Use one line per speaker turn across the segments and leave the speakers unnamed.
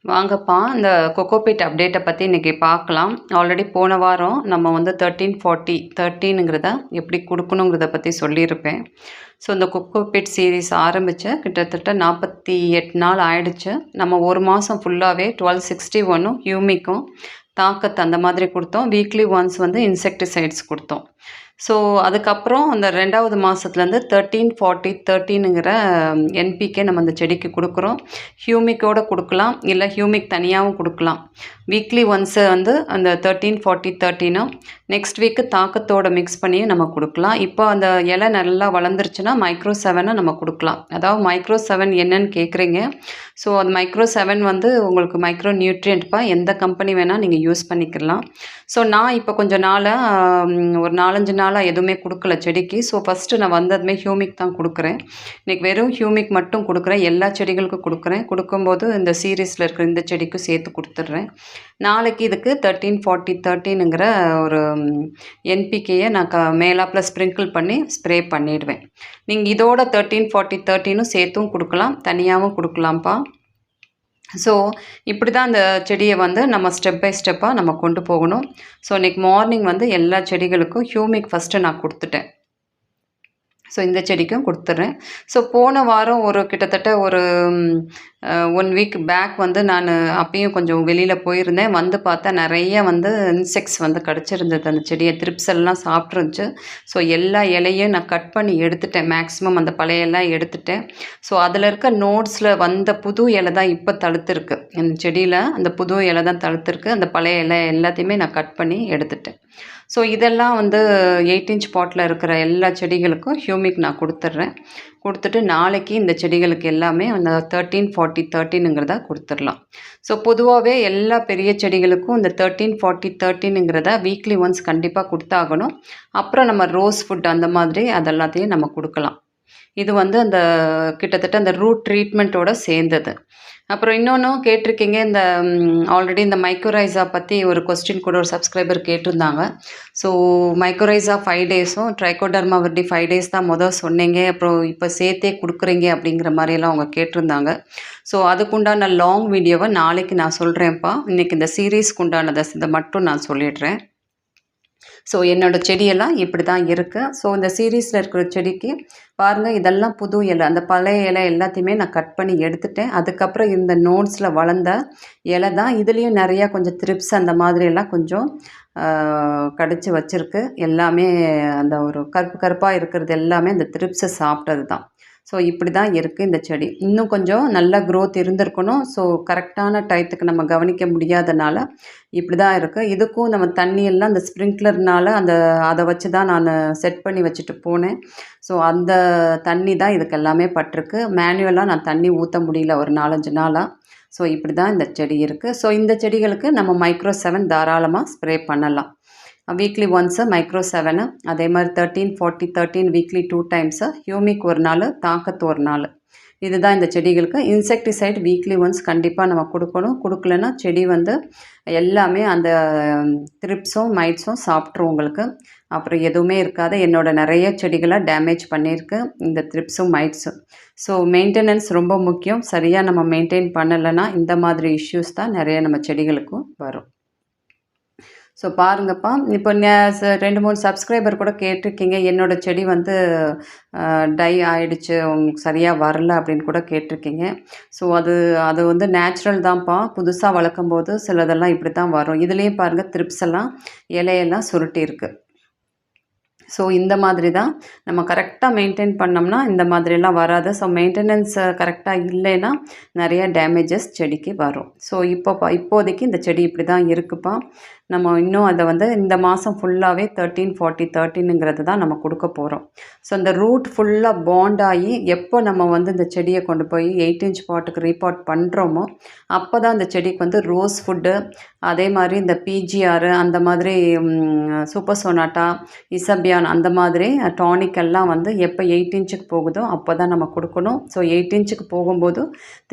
வாங்கப்பா, இந்த கொக்கோபீட் அப்டேட்ட பத்தி இன்னைக்கு பார்க்கலாம். ஆல்ரெடி போன வாரம் நம்ம வந்து 13, 40, 13ங்கிறத எப்படி குடுக்கணுங்கிறத பத்தி சொல்லியிருப்பேன். ஸோ, இந்த கொக்கோபீட் சீரிஸ் ஆரம்பிச்சு கிட்டத்தட்ட 48 நாள் ஆயிடுச்சு. நம்ம 1 மாசம் ஃபுல்லாவே 1261ம், ஹியூமிக்கும், தாக்கத் அந்த மாதிரி குடுத்தோம். வீக்லி ஒன்ஸ் வந்து இன்செக்டிசைட்ஸ் குடுத்தோம். ஸோ, அதுக்கப்புறம் அந்த 2வது மாசத்துலேருந்து 13, 40, 13ங்கிற என்பிகே நம்ம அந்த செடிக்கு குடுக்குறோம். ஹியூமிக்கோட குடுக்கலாம். இல்ல ஹியூமிக் தனியாவும் குடுக்கலாம். வீக்லி ஒன்ஸ் வந்து அந்த 13, 40, 13ம் நெக்ஸ்ட் வீக்கு தாக்கத்தோட மிக்ஸ் பண்ணியும் நம்ம குடுக்கலாம். இப்போ அந்த இலை நல்லா வளர்ந்துருச்சுன்னா, மைக்ரோ 7 நம்ம குடுக்கலாம். அதாவது மைக்ரோ 7 என்னன்னு கேட்குறீங்க. ஸோ, அந்த மைக்ரோ 7 வந்து உங்களுக்கு மைக்ரோ நியூட்ரியன்ட்ப்பா. எந்த கம்பெனி வேணா நீங்க யூஸ் பண்ணிக்கலாம். ஸோ, நான் இப்போ கொஞ்ச நாளா ஒரு 4, 5 நாளா எதுவுமே குடுக்கல செடிக்கு. ஸோ, ஃபர்ஸ்ட்டு நான் வந்ததுமே ஹியூமிக் தான் குடுக்குறேன். இன்னைக்கு வெறும் ஹியூமிக் மட்டும் குடுக்குறேன். எல்லா செடிகளுக்கும் குடுக்குறேன். குடுக்கும்போது இந்த சீரிஸ்ல இருக்கிற இந்த செடிக்கும் சேர்த்து குடுத்துடுறேன். நாளைக்கு இதுக்கு 13, 40, 13ங்கிற ஒரு என்பிகேய நான் மேலாப்புல ஸ்ப்ரிங்கிள் பண்ணி ஸ்ப்ரே பண்ணிடுவேன். நீங்க இதோட 13, 40, 13ம் சேர்த்தும் குடுக்கலாம். தனியாவும் குடுக்கலாம்ப்பா. ஸோ, இப்படி தான் அந்த செடிய வந்து நம்ம ஸ்டெப் பை ஸ்டெப்பா நம்ம கொண்டு போகணும். ஸோ, இன்னைக்கு மார்னிங் வந்து எல்லா செடிகளுக்கும் ஹியூமிக் ஃபர்ஸ்ட்டு நான் குடுத்துட்டேன். ஸோ, இந்த செடிக்கும் குடுத்துடுறேன். ஸோ, போன வாரம் ஒரு கிட்டத்தட்ட ஒரு 1 வீக் பேக் வந்து நானு அப்பயும் கொஞ்சம் வெளியில போயிருந்தேன். வந்து பார்த்தா நெறைய வந்து இன்செக்ட்ஸ் வந்து கடிச்சிருந்தது அந்த செடிய. த்ரிப்ஸ் எல்லாம் சாப்பிட்டுருந்துச்சு. ஸோ, எல்லா இலையும் நான் கட் பண்ணி எடுத்துட்டேன். மேக்ஸிமம் அந்த பழைய எல்லாம் எடுத்துட்டேன். ஸோ, அதில இருக்க நோட்ஸில வந்த புது இலை தான் இப்போ தழுத்துருக்கு. அந்த செடியில அந்த புது இலை தான் தழுத்துருக்கு. அந்த பழைய இலை எல்லாத்தையுமே நான் கட் பண்ணி எடுத்துட்டேன். ஸோ, இதெல்லாம் வந்து 8 இன்ச் பாட்ல இருக்கிற எல்லா செடிகளுக்கும் ஹியூமிக் நான் குடுத்துடுறேன். குடுத்துட்டு நாளைக்கு இந்த செடிகளுக்கு எல்லாமே அந்த 13, 40, 13ங்கிறத குடுத்துடலாம். ஸோ, பொதுவாவே எல்லா பெரிய செடிகளுக்கும் இந்த 13, 40, 13ங்கிறத வீக்லி ஒன்ஸ் கண்டிப்பா குடுத்தாகணும். அப்புறம் நம்ம ரோஸ் ஃபுட் அந்த மாதிரி அதெல்லாத்தையும் நம்ம குடுக்கலாம். இது வந்து அந்த கிட்டத்தட்ட அந்த ரூட் ட்ரீட்மெண்ட்டோட சேர்ந்தது. அப்புறம் இன்னொன்னும் கேட்டிருக்கீங்க. இந்த ஆல்ரெடி இந்த மைக்கோரைஸா பத்தி ஒரு கொஸ்டின் கூட ஒரு சப்ஸ்கிரைபர் கேட்டிருந்தாங்க. ஸோ, மைக்கோரைஸா 5 டேஸும், ட்ரைகோடர்மா விரிடி 5 டேஸ் தான் சொன்னீங்க. அப்புறம் இப்போ சேர்த்தே குடுக்குறீங்க அப்படிங்கிற மாரியெல்லாம் அவங்க கேட்டிருந்தாங்க. ஸோ, அதுக்குண்டான லாங் வீடியோவ நாளைக்கு நான் சொல்றேன்ப்பா. இன்னைக்கு இந்த சீரிஸ்க்கு உண்டானத இத மட்டும் நான் சொல்லிடுறேன். ஸோ, என்னோட செடியெல்லாம் இப்படி தான் இருக்கு. ஸோ, இந்த சீரிஸ்ல இருக்கிற செடிக்கு பாருங்க, இதெல்லாம் புது இலை. அந்த பழைய இலை எல்லாத்தையுமே நான் கட் பண்ணி எடுத்துட்டேன். அதுக்கப்புறம் இந்த நோட்ஸில் வளர்ந்த இலை தான். இதுலேயும் நிறையா கொஞ்சம் த்ரிப்ஸ் அந்த மாதிரியெல்லாம் கொஞ்சம் கடிச்சு வச்சிருக்கு. எல்லாமே அந்த ஒரு கருப்பு கருப்பாக இருக்கிறது எல்லாமே அந்த த்ரிப்ஸை சாப்பிட்டது தான். ஸோ, இப்படி தான் இருக்குது இந்த செடி. இன்னும் கொஞ்சம் நல்ல க்ரோத் இருந்திருக்கணும். ஸோ, கரெக்டான டயத்துக்கு நம்ம கவனிக்க முடியாதனால இப்படி தான் இருக்குது. இதுக்கும் நம்ம தண்ணியெல்லாம் அந்த ஸ்ப்ரிங்க்லர்னால அதை வச்சு தான் நான் செட் பண்ணி வச்சுட்டு போனேன். ஸோ, அந்த தண்ணி தான் இதுக்கு எல்லாமே பட்டிருக்கு. மேனுவலாக நான் தண்ணி ஊற்ற முடியல ஒரு 4, 5 நாளாக. ஸோ, இப்படி தான் இந்த செடி இருக்குது. ஸோ, இந்த செடிகளுக்கு நம்ம மைக்ரோ 7 தாராளமாக ஸ்ப்ரே பண்ணலாம். வீக்லி ஒன்ஸு மைக்ரோ 7, அதே மாதிரி 13, 40, 13 வீக்லி 2 டைம்ஸு, ஹியூமிக் ஒரு நாள், தாக்கத்து ஒரு நாள். இதுதான் இந்த செடிகளுக்கு. இன்செக்டிசைட் வீக்லி ஒன்ஸ் கண்டிப்பாக நம்ம கொடுக்கணும். கொடுக்கலன்னா செடி வந்து எல்லாமே அந்த த்ரிப்ஸும் மைட்ஸும் சாப்பிட்ரும் உங்களுக்கு. அப்புறம் எதுவுமே இருக்காது. என்னோட நிறைய செடிகளை டேமேஜ் பண்ணியிருக்கு இந்த த்ரிப்ஸும் மைட்ஸும். ஸோ, மெயின்டெனன்ஸ் ரொம்ப முக்கியம். சரியாக நம்ம மெயின்டைன் பண்ணலைன்னா இந்த மாதிரி இஷ்யூஸ் தான் நிறைய நம்ம செடிகளுக்கும் வரும். ஸோ, பாருங்கப்பா. இப்போ 2, 3 சப்ஸ்கிரைபர் கூட கேட்டிருக்கீங்க. என்னோடய செடி வந்து டை ஆயிடுச்சு, உங்களுக்கு சரியாக வரல அப்படின்னு கூட கேட்டிருக்கீங்க. ஸோ, அது அது வந்து நேச்சுரல் தான்ப்பா. புதுசாக வளர்க்கும்போது சிலதெல்லாம் இப்படி தான் வரும். இதுலேயும் பாருங்கள், த்ரிப்ஸ் எல்லாம் இலையெல்லாம் சுருட்டியிருக்கு. ஸோ, இந்த மாதிரி தான் நம்ம கரெக்டாக மெயின்டைன் பண்ணோம்னா இந்த மாதிரிலாம் வராது. ஸோ, மெயின்டெனன்ஸ் கரெக்டாக இல்லைன்னா நிறைய டேமேஜஸ் செடிக்கு வரும். ஸோ, இப்போதைக்கு இந்த செடி இப்படி தான் இருக்குப்பா. நம்ம இன்னும் அதை வந்து இந்த மாதம் ஃபுல்லாகவே 13, 40, 13ங்கிறது தான் நம்ம கொடுக்க போகிறோம். ஸோ, இந்த ரூட் ஃபுல்லாக பாண்ட் ஆகி எப்போ நம்ம வந்து இந்த செடியை கொண்டு போய் 8 இன்ச் பாட்டுக்கு ரீபாட் பண்ணுறோமோ அப்போ தான் இந்த செடிக்கு வந்து ரோஸ் ஃபுட்டு, அதே மாதிரி இந்த பிஜிஆர், அந்த மாதிரி சூப்பர் சோனாட்டா, இசபியான் அந்த மாதிரி டானிக் எல்லாம் வந்து எப்போ 8 இன்ச்சுக்கு போகுதோ அப்போ தான் நம்ம கொடுக்கணும். ஸோ, 8 இன்ச்சுக்கு போகும்போது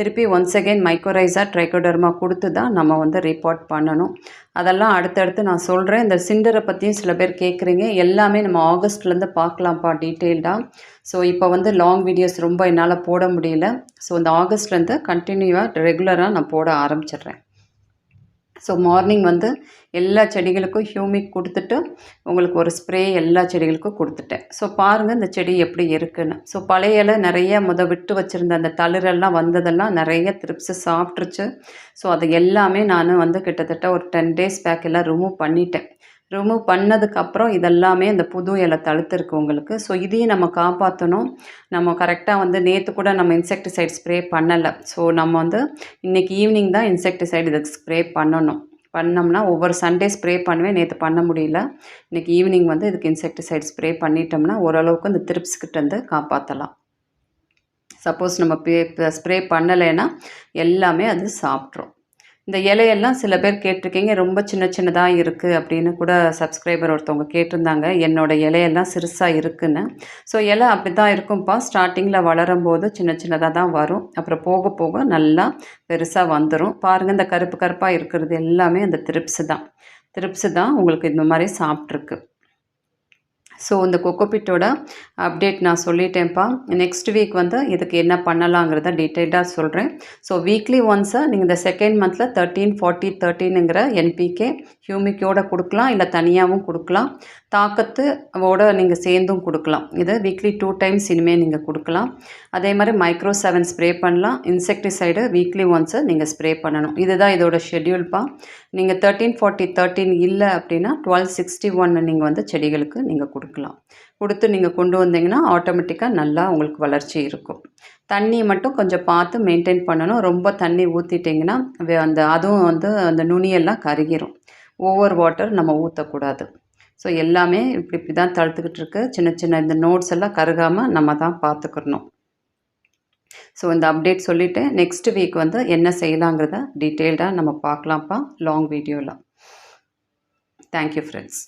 திருப்பி ஒன்ஸ் அகெயின் மைக்கோரைஸா, ட்ரைகோடர்மா கொடுத்து தான் நம்ம வந்து ரீபாட் பண்ணணும். அதெல்லாம் அடுத்தடுத்து நான் சொல்கிறேன். இந்த சிண்டரை பற்றியும் சில பேர் கேட்குறீங்க. எல்லாமே நம்ம ஆகஸ்ட்லேருந்து பார்க்கலாம்ப்பா டீட்டெயில்டாக. ஸோ இப்போ வந்து லாங் வீடியோஸ் ரொம்ப என்னால் போட முடியல. ஸோ இந்த ஆகஸ்ட்லேருந்து கண்டினியூவாக ரெகுலராக நான் போட ஆரம்பிச்சிடுறேன். ஸோ மார்னிங் வந்து எல்லா செடிகளுக்கும் ஹியூமிக் கொடுத்துட்டு உங்களுக்கு ஒரு ஸ்ப்ரே எல்லா செடிகளுக்கும் கொடுத்துட்டேன். ஸோ பாருங்கள் இந்த செடி எப்படி இருக்குன்னு. ஸோ பழைய இலை நிறைய விட்டு வச்சுருந்த அந்த தளிரெல்லாம் வந்ததெல்லாம் நிறைய த்ரிப்ஸு சாப்பிட்ருச்சு. ஸோ அது எல்லாமே நான் வந்து கிட்டத்தட்ட ஒரு 10 days பேக் எல்லாம் ரிமூவ் பண்ணிட்டேன். ரிமூவ் பண்ணதுக்கப்புறம் இதெல்லாமே அந்த புது இலை தழுத்துருக்கு உங்களுக்கு. ஸோ இதையும் நம்ம காப்பாற்றணும். நம்ம கரெக்டாக வந்து நேற்று கூட நம்ம இன்செக்டிசைட் ஸ்ப்ரே பண்ணலை. ஸோ நம்ம வந்து இன்றைக்கி ஈவினிங் தான் இன்செக்டிசைட் இதுக்கு ஸ்ப்ரே பண்ணணும். பண்ணோம்னா ஒவ்வொரு சண்டே ஸ்ப்ரே பண்ணுவேன். நேற்று பண்ண முடியல. இன்றைக்கி ஈவினிங் வந்து இதுக்கு இன்செக்டிசைட் ஸ்ப்ரே பண்ணிட்டோம்னா ஓரளவுக்கு இந்த த்ரிப்ஸ்கிட்டேருந்து காப்பாற்றலாம். சப்போஸ் நம்ம ஸ்ப்ரே பண்ணலைன்னா எல்லாமே அது சாப்பிட்ரும். இந்த இலையெல்லாம் சில பேர் கேட்டிருக்கீங்க, ரொம்ப சின்ன சின்னதாக இருக்குது அப்படின்னு கூட சப்ஸ்கிரைபர் ஒருத்தவங்க கேட்டிருந்தாங்க. என்னோடய இலையெல்லாம் சிறுசாக இருக்குன்னு. ஸோ இலை அப்படி தான் இருக்கும்ப்பா. ஸ்டார்டிங்கில் வளரும்போது சின்ன சின்னதாக தான் வரும். அப்புறம் போக போக நல்லா பெருசாக வந்துடும். பாருங்கள் இந்த கருப்பு கருப்பாக இருக்கிறது எல்லாமே அந்த த்ரிப்ஸு தான் உங்களுக்கு இந்த மாதிரி சாப்பிட்ருக்கு. ஸோ இந்த கொக்கோபிட்டோட அப்டேட் நான் சொல்லிட்டேன்ப்பா. நெக்ஸ்ட் வீக் வந்து இதுக்கு என்ன பண்ணலாங்கிறத டீட்டெயில்டாக சொல்கிறேன். ஸோ வீக்லி ஒன்ஸை நீங்கள் இந்த செகண்ட் மந்தில் 13-40-13ங்கிற என்பிகே ஹியூமிக்கோட கொடுக்கலாம், இல்லை தனியாகவும் கொடுக்கலாம். தாக்கத்தோட நீங்கள் சேர்ந்தும் கொடுக்கலாம். இதை வீக்லி 2 times இனிமேல் நீங்கள் கொடுக்கலாம். அதே மாதிரி மைக்ரோ 7 ஸ்ப்ரே பண்ணலாம். இன்செக்டிசைடு வீக்லி ஒன்ஸை நீங்கள் ஸ்ப்ரே பண்ணணும். இதுதான் இதோட ஷெட்யூல்ப்பா. நீங்கள் 13-40-13 இல்லை அப்படின்னா 12-61 நீங்கள் வந்து செடிகளுக்கு நீங்கள் கொடுக்கலாம். கொடுத்து நீங்கள் கொண்டு வந்தீங்கன்னா ஆட்டோமேட்டிக்காக நல்லா உங்களுக்கு வளர்ச்சி இருக்கும். தண்ணி மட்டும் கொஞ்சம் பார்த்து மெயின்டைன் பண்ணணும். ரொம்ப தண்ணி ஊற்றிட்டிங்கன்னா அதுவும் வந்து அந்த நுனியெல்லாம் கருகிரும். ஓவர் வாட்டர் நம்ம ஊற்றக்கூடாது. ஸோ எல்லாமே இப்படி தான் தடுத்துக்கிட்டு இருக்கு. சின்ன சின்ன இந்த நோட்ஸ் எல்லாம் கருகாமல் நம்ம தான் பார்த்துக்கணும். ஸோ இந்த அப்டேட் சொல்லிவிட்டு நெக்ஸ்ட் வீக் வந்து என்ன செய்யலாங்கிறத டீட்டெயில்டாக நம்ம பார்க்கலாம்ப்பா லாங் வீடியோவில். Thank you friends.